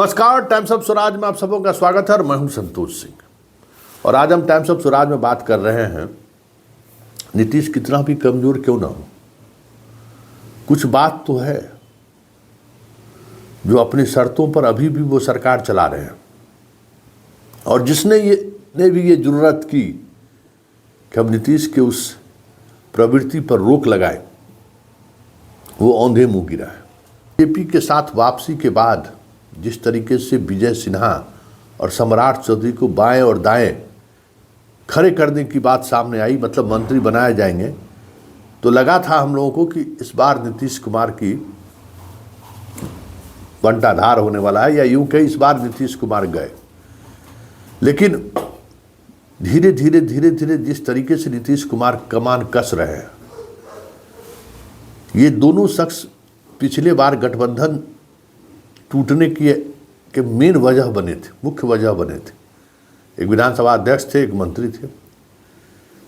नमस्कार, times of Swaraj में आप सबों का स्वागत है और मैं हूं संतोष सिंह। और आज हम टाइम्स ऑफ स्वराज में बात कर रहे हैं नीतीश कितना भी कमजोर क्यों ना हो, कुछ बात तो है जो अपनी शर्तों पर अभी भी वो सरकार चला रहे हैं। और जिसने भी ये जरूरत की कि हम नीतीश के उस प्रवृत्ति पर रोक लगाए, वो औंधे मुंह गिरा है। बीजेपी के साथ वापसी के बाद जिस तरीके से विजय सिन्हा और सम्राट चौधरी को बाएं और दाएं खड़े करने की बात सामने आई, मतलब मंत्री बनाए जाएंगे, तो लगा था हम लोगों को कि इस बार नीतीश कुमार की बंटाधार होने वाला है, या यूं कहीं इस बार नीतीश कुमार गए। लेकिन धीरे धीरे जिस तरीके से नीतीश कुमार कमान कस रहे हैं, ये दोनों शख्स पिछले बार गठबंधन टूटने के मेन वजह बने थे, मुख्य वजह बने थे। एक विधानसभा अध्यक्ष थे, एक मंत्री थे।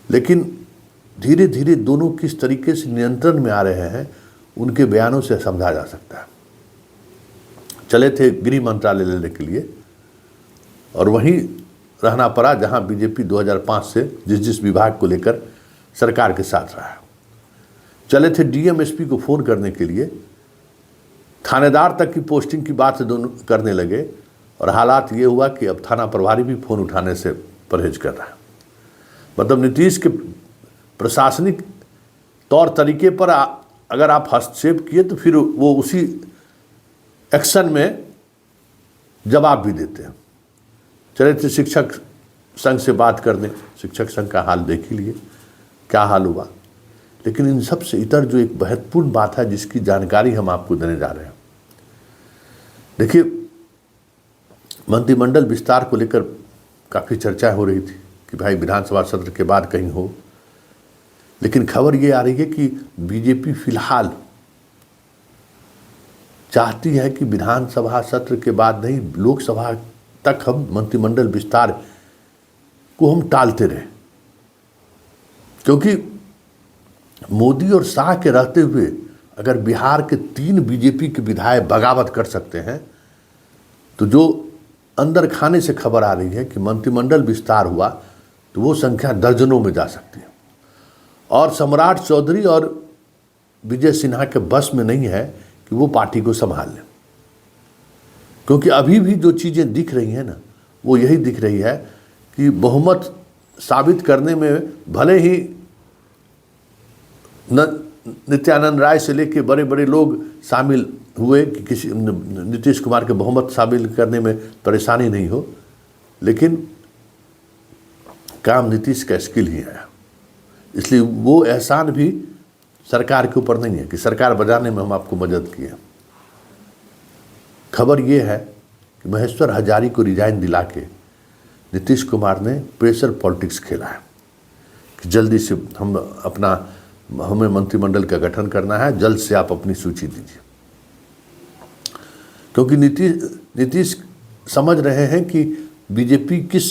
लेकिन धीरे धीरे दोनों किस तरीके से नियंत्रण में आ रहे हैं, उनके बयानों से समझा जा सकता है। चले थे गृह मंत्रालय लेने के लिए और वहीं रहना पड़ा जहां बीजेपी 2005 से जिस विभाग को लेकर सरकार के साथ रहा है। चले थे डीएम एसपी को फोन करने के लिए, थानेदार तक की पोस्टिंग की बात दोनों करने लगे, और हालात ये हुआ कि अब थाना प्रभारी भी फोन उठाने से परहेज कर रहा है। मतलब नीतीश के प्रशासनिक तौर तरीके पर अगर आप हस्तक्षेप किए तो फिर वो उसी एक्शन में जवाब भी देते हैं। चले थे शिक्षक संघ से बात करने, शिक्षक संघ का हाल देख ही लिए क्या हाल हुआ। लेकिन इन सब से इतर जो एक महत्वपूर्ण बात है जिसकी जानकारी हम आपको देने जा रहे हैं। देखिए, मंत्रिमंडल विस्तार को लेकर काफ़ी चर्चा हो रही थी कि भाई विधानसभा सत्र के बाद कहीं हो। लेकिन खबर ये आ रही है कि बीजेपी फिलहाल चाहती है कि विधानसभा सत्र के बाद नहीं, लोकसभा तक हम मंत्रिमंडल विस्तार को हम टालते रहे। क्योंकि मोदी और शाह के रहते हुए अगर बिहार के 3 बीजेपी के विधायक बगावत कर सकते हैं, तो जो अंदर खाने से खबर आ रही है कि मंत्रिमंडल विस्तार हुआ तो वो संख्या दर्जनों में जा सकती है। और सम्राट चौधरी और विजय सिन्हा के बस में नहीं है कि वो पार्टी को संभाल लें। क्योंकि अभी भी जो चीज़ें दिख रही हैं ना, वो यही दिख रही है कि बहुमत साबित करने में भले ही नित्यानंद राय से लेके बड़े बड़े लोग शामिल हुए कि किसी नीतीश कुमार के बहुमत शामिल करने में परेशानी नहीं हो, लेकिन काम नीतीश का स्किल ही है। इसलिए वो एहसान भी सरकार के ऊपर नहीं है कि सरकार बजाने में हम आपको मदद किए। खबर ये है कि महेश्वर हजारी को रिजाइन दिला के नीतीश कुमार ने प्रेशर पॉलिटिक्स खेला है कि जल्दी से हमें मंत्रिमंडल का गठन करना है, जल्द से आप अपनी सूची दीजिए। क्योंकि नीतीश समझ रहे हैं कि बीजेपी किस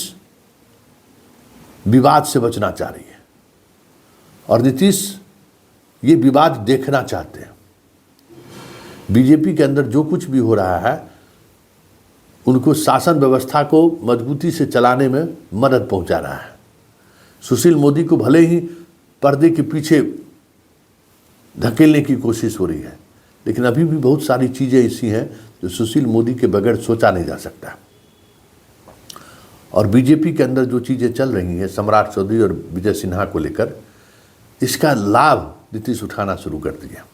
विवाद से बचना चाह रही है, और नीतीश ये विवाद देखना चाहते हैं। बीजेपी के अंदर जो कुछ भी हो रहा है, उनको शासन व्यवस्था को मजबूती से चलाने में मदद पहुंचा रहा है। सुशील मोदी को भले ही पर्दे के पीछे धकेलने की कोशिश हो रही है, लेकिन अभी भी बहुत सारी चीज़ें ऐसी हैं जो सुशील मोदी के बगैर सोचा नहीं जा सकता। और बीजेपी के अंदर जो चीज़ें चल रही हैं सम्राट चौधरी और विजय सिन्हा को लेकर, इसका लाभ नीतीश उठाना शुरू कर दिया।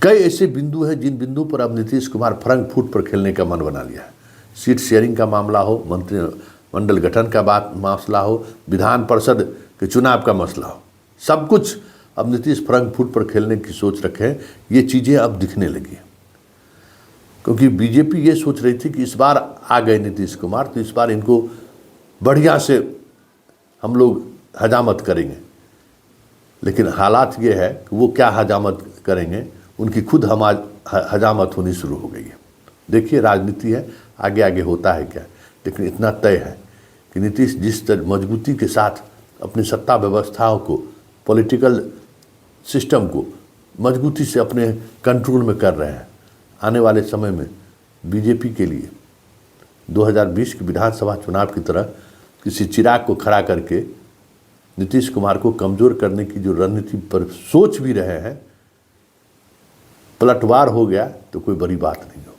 कई ऐसे बिंदु हैं जिन बिंदु पर अब नीतीश कुमार फ्रंट फुट पर खेलने का मन बना लिया है। सीट शेयरिंग का मामला हो, मंत्रिमंडल गठन का मसला हो, विधान परिषद के चुनाव का मसला हो, सब कुछ अब नीतीश फ्रंट फुट पर खेलने की सोच रखे हैं। ये चीज़ें अब दिखने लगी। क्योंकि बीजेपी ये सोच रही थी कि इस बार आ गए नीतीश कुमार तो इस बार इनको बढ़िया से हम लोग हजामत करेंगे। लेकिन हालात ये है कि वो क्या हजामत करेंगे, उनकी खुद हजामत होनी शुरू हो गई है। देखिए, राजनीति है, आगे आगे होता है क्या। लेकिन इतना तय है कि नीतीश जिस तरह मजबूती के साथ अपनी सत्ता व्यवस्थाओं को, पॉलिटिकल सिस्टम को मजबूती से अपने कंट्रोल में कर रहे हैं, आने वाले समय में बीजेपी के लिए 2020 के विधानसभा चुनाव की तरह किसी चिराग को खड़ा करके नीतीश कुमार को कमज़ोर करने की जो रणनीति पर सोच भी रहे हैं, पलटवार हो गया तो कोई बड़ी बात नहीं हो।